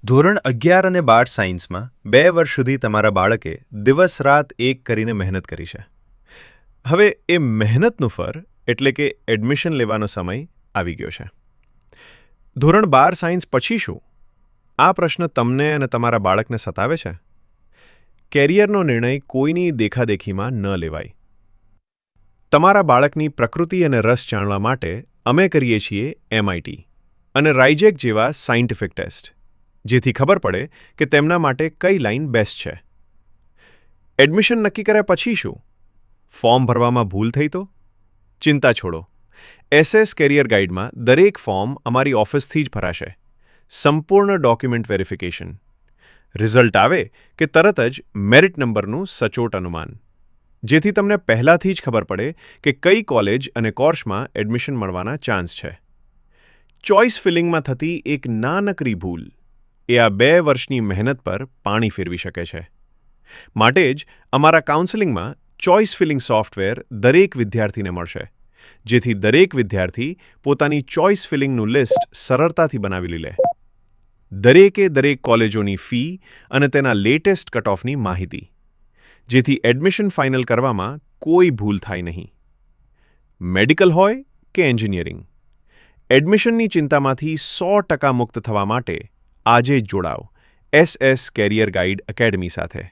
ધોરણ 11 અને 12 સાયન્સમાં 2 વર્ષ સુધી તમારા બાળકે દિવસ રાત એક કરીને મહેનત કરી છે. હવે એ મહેનતનું ફળ એટલે કે એડમિશન લેવાનો સમય આવી ગયો છે. ધોરણ 12 સાયન્સ પછી શું? આ પ્રશ્ન તમને અને તમારા બાળકને સતાવે છે? કેરિયરનો નિર્ણય કોઈની દેખાદેખીમાં ન લેવાય. તમારા બાળકની પ્રકૃતિ અને રસ જાણવા માટે અમે કરીએ છીએ MIT અને રાઇજેક જેવા સાયન્ટિફિક ટેસ્ટ, જેથી ખબર પડે કે તેમના માટે કઈ લાઈન બેસ્ટ છે. એડમિશન નક્કી કર્યા પછી શું? ફોર્મ ભરવામાં ભૂલ થઈ તો? ચિંતા છોડો. SS કેરિયર ગાઈડમાં દરેક ફોર્મ અમારી ઓફિસથી જ ભરાશે. સંપૂર્ણ ડોક્યુમેન્ટ વેરિફિકેશન. રિઝલ્ટ આવે કે તરત જ મેરિટ નંબરનું સચોટ અનુમાન, જેથી તમને પહેલાથી જ ખબર પડે કે કઈ કોલેજ અને કોર્સમાં એડમિશન મળવાના ચાન્સ છે. ચોઇસ ફિલિંગમાં થતી એક નાનકડી ભૂલ એ આ 2 વર્ષની મહેનત પર પાણી ફેરવી શકે છે. માટે જ અમારા કાઉન્સેલિંગમાં ચોઇસ ફિલિંગ સોફ્ટવેર દરેક વિદ્યાર્થીને મળશે, જેથી દરેક વિદ્યાર્થી પોતાની ચોઇસ ફિલિંગનું લિસ્ટ સરળતાથી બનાવી લે. દરેકે દરેક કોલેજોની ફી અને તેના લેટેસ્ટ કટ ઓફની માહિતી, જેથી એડમિશન ફાઇનલ કરવામાં કોઈ ભૂલ થાય નહીં. મેડિકલ હોય કે એન્જિનિયરિંગ, એડમિશનની ચિંતામાંથી 100% મુક્ત થવા માટે આજે જ જોડાઓ SS કેરિયર ગાઈડ એકેડમી સાથે.